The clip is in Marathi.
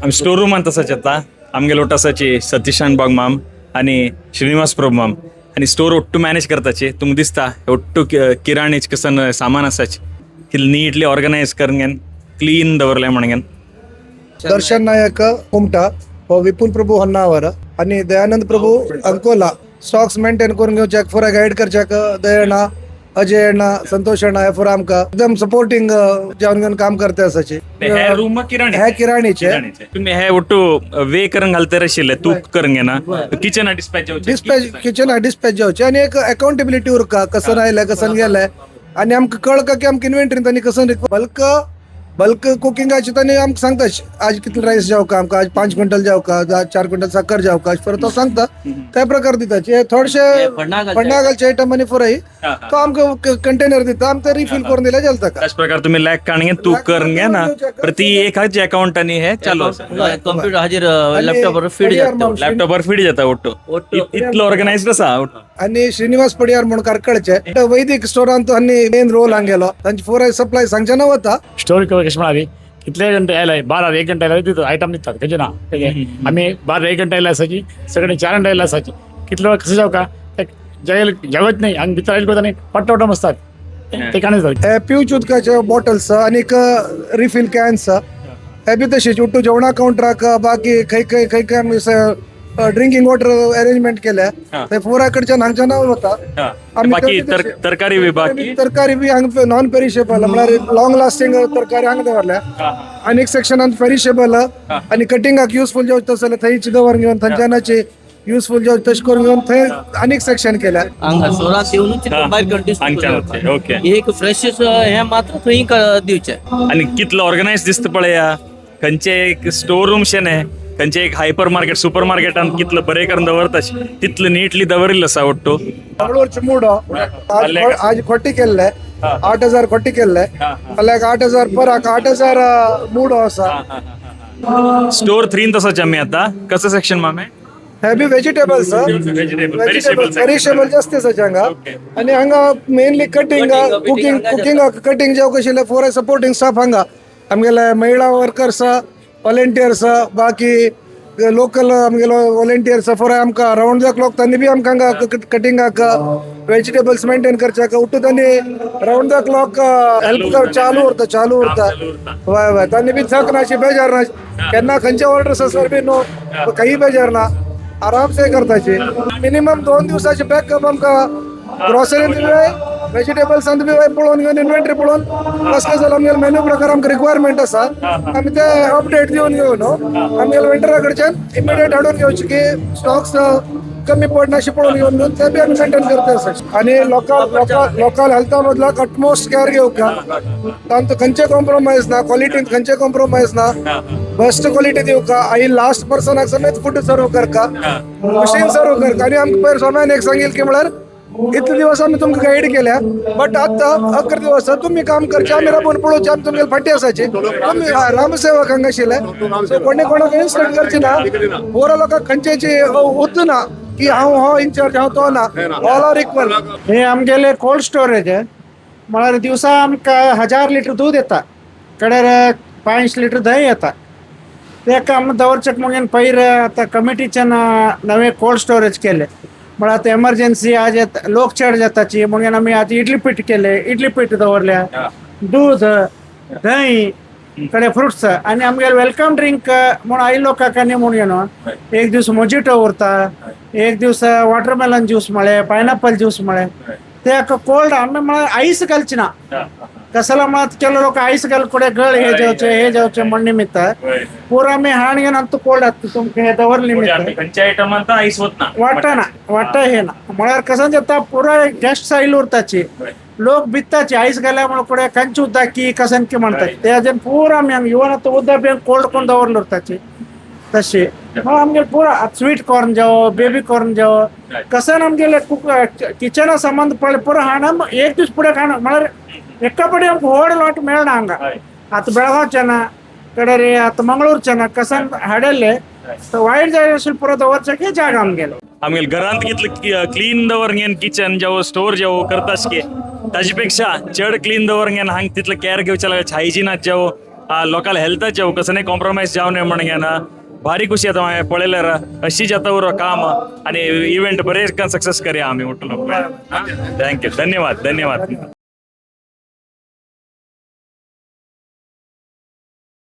आमी स्टोर रूमान तसंच येता आमगे लोटासाची सतीशान बाग माम आणि श्रीनिवास प्रभू माम आणि स्टोर ಒಟ್ಟು मॅनेज करताचे तुमक दिसता ಒಟ್ಟು किराणीच कसन सामान असाच किल नीटली ऑर्गनाइज करून क्लीन दवरले म्हणून दर्शन नायक कुमटा व विपुल प्रभू होन्नावर आणि दयानंद प्रभू अंकोला स्टॉक्स मेंटेन करून घेवच्याक फुरा गाईड करच्याक दयणा अजय अण्णा संतोष अण्णा हे फुरा आमकां एकदम सपोर्टिंग जावन घेवन काम करते आसाचे हे रूम किराणी हे किराणीचे तुम्ही हे ಒಟ್ಟು वे करून घालते रशिले तूक करून घेना kitchen dispatch dispatch kitchen dispatch जावचे आणि एक अकाउंटेबिलिटी उरका कसं राहिलं कसं गेलंय आणि आमकां कळका की आमकां इन्व्हेंटरी त्यांनी कसं बल्क कुकिंगाचे त्यांनी आमकां सांगता आज कितले राईस जाव का आमकां आज 5 क्विंटल जाव का आज 4 क्विंटल साखर जाव का परत तो सांगता त्या प्रकार दिताचे थोडेशे फंडागलचे आयटम आणि फुराई तो आमकां कंटेनर दिता आमकां रिफिल करून दिल्या चलता का त्याच प्रकार तुम्ही लॅक काढणे तूक करून घ्या ना प्रति एक हाच अकाउंट आणि हे चालू कम्प्युटर हाजीर लॅपटॉपवर फीड जाता लॅपटॉपवर फीड जाता ಒಟ್ಟು इतलं ऑर्गनाइज्ड असा आणि श्रीनिवास पडियार म्हणून कारकळचे वैदिक स्टोरांत त्यांनी मेन रोल हांगेलो तांची फुराय सप्लाय सांगचे नवता स्टोरी कशी म्हणाली कितले घंटे आयलाय 12 1 घंटा आयला आयटम दिसतात कसे ना आम्ही 12 1 घंटा आयला असायची सगळे 4 घंटा आयला असायची कितले वेळ कसं जाऊ का जेवत नाही आणि भितर आयला नाही पट्टा असतात ते का नाही पिवच उदकाचे बॉटल्स आणि रिफिल कॅन्स हे बी तशीच उठू जेवणा काउंटराक बाकी खंय ड्रिंकिंग वॉटर अरेंजमेंट केल्या ते फोराकडच्या हांगच्या नाव होता बाकी तरकारी विभाग तरकारी बी हांग नॉन पेरिशेबल म्हळ्यार लॉंग लास्टिंग तरकारी हांग दवरल्या आनीक सेक्शनान पेरिशेबल आणि कटिंगाक युजफूल जावचे तसले थंयची दवर घेवन थंयच्यानाची युजफूल जावचे तशें करून घेवन थंय आनीक सेक्शन केल्या हांगा सोरात येवनूच भायर कंटिन्यू ओके एक फ्रेश हे मात्र थंय दिवचे आणि कितलं ऑर्गनाइज दिसतं पळया खंयचे एक स्टोर रूम शेने खंयचे एक हायपर मार्केट सुपर मार्केटान कितलं बरें करून दवरताच तितलं नीटली दवरिल्लो आसा ಒಟ್ಟು मंगळूरचे मूड आज खोटी केल्ले 8000 खोटी केल्ले जाल्यार 8000 पराक 8000 मूड आसा स्टोर 3 तसंच आम्ही आता कसं सेक्शन मामे हे बी व्हेजिटेबल्स पेरिशेबल जास्त आसा हांगा आणि हांगा मेनली कटिंग कटिंग जेव कशी फॉर सपोर्टिंग स्टाफ हांगा आमगेले महिला वर्कर्स वॉलेंटियर्स बाकी लोकल आमगेलो वॉलेंटियर्स फॉर आमकां राउंड द क्लॉक तांणी बी आमकां कटिंगाक व्हेजिटेबल्स मेंटेन करच्याक उठू तांणी राउंड द क्लॉक हेल्प चालू उरता वय तांणी बी थक नाशी बेजार ना केन्ना खंयचे ऑर्डर्स आसल्यार बी नो काही बेजार ना आराम से करताची मिनिमम 2 दिवसाचे बॅकअप आमकां ग्रॉसरी व्हेजिटेबल्स बी पळोवन घेवन इन्व्हेंटरी पळोवन कसं जाल्यार आमगेले मेन्यू प्रकार आमकां रिक्वायरमेंट आसा आमी ते अपडेट दिवन घेवन आमगेले वेंडरा कडच्यान इमिडिएट हाडून घेवचे की स्टॉक्स कमी पडना अशें पळोवन घेवन ते बी आमी मेंटेन करता आसा आनी लोकल हेल्था बदलाक अटमोस्ट केअर घेवका तांचो खंयचे कॉम्प्रोमायज ना क्वॉलिटीन खंयचे कॉम्प्रोमायज ना बेस्ट क्वॉलिटी दिवका आई लास्ट पर्सनाक समेत फूड सर्व करका मशीन सर्व करका आनी आमकां पयर सोम्यान एक सांगिल की म्हळ्यार इतले दिवस आम्ही तुमकां गाईड केल्या बट आता 11 दिवस तुम्ही काम करचे आम्ही राबून पळोवचे आमी तुमगेले फाटी आसाची तुम्ही रामसेवक हांगा आशिल्ले सो कोणी कोणाक इन्स्टंट करची ना पोरा लोकांक खंयचेची उत ना की हांव हो इन्चार्ज हांव तो ना ऑल आर इक्वल हे आमगेले कोल्ड स्टोरेज आहे म्हळ्यार दिवसा आमकां 1000 लिटर दूध येता कडेर 500 लिटर दही येता तेका आमी दवरचेक म्हणून पयर आतां कमिटीच्यान नवे कोल्ड स्टोरेज केले म्हळ्यार आतां एमर्जन्सी आज लोक चड जाताची म्हणून आमी आतां इडली पीठ केले इडली पीठ दवरल्या दूध दही कडे फ्रुट्स आनी आमगेले वेलकम ड्रिंक म्हूण आयिल्लो लोकांनी म्हणून एक दीस मोजिटो उरता एक दीस वॉटरमेलन ज्यूस म्हळें पायनॅपल ज्यूस म्हळें ते कोल्ड आमी म्हळ्यार आईस घालची ना कसला म्हळ्यार केलो लोक आईस घाल फुडें गळ हे जावचे म्हण निमित्त पूर आमी हाण घेवन आतां कोल्ड तुमकां हे दवरले निमित्त खंयच्या आयटमांत आयस वतना वाटा हे ना म्हळ्यार कसं जाता पुरो गेस्ट आयिल्लो उरताची लोक भित्ताची आईस घाल्या म्हणून फुडें खंयची उदक की कसन की म्हणटात ते हाजेर पूर आमी इवन आतां उदक बी कोल्ड करून दवरले उरताची तशी आमगे पुरा स्वीट कॉर्न जावो बेबी कॉर्न जावो कसन आमगेले किचना संबंध पडले पुरो हाण एक दीस फुडें खाण म्हळ्यार एका पडी आमकां व्हड लॉट मेळना हांगा आतां बेळगांवच्यान कडेर आतां मंगळूरच्यान कसन हाडले वायट जाय आशिल्लो पुरो दवरचें जागा आमगेलो आमगेले घरांत कितलं क्लीन दवरंगेन किचन जावो स्टोर जावो करताच की ताजे पेक्षा चड क्लीन दवरंगेन हांगा तितलं केअर घेवचें लागत हायजिनात जावो लोकल हेल्थ जाऊ कसं नाही कॉम्प्रोमाइज जाऊ नये म्हणून ना भारी खुशी आता हांवें पळयल्यार अशीच आतां उरो काम आनी इव्हेंट बरें सक्सेस करया आमी म्हटलो थँक्यू धन्यवाद धन्यवाद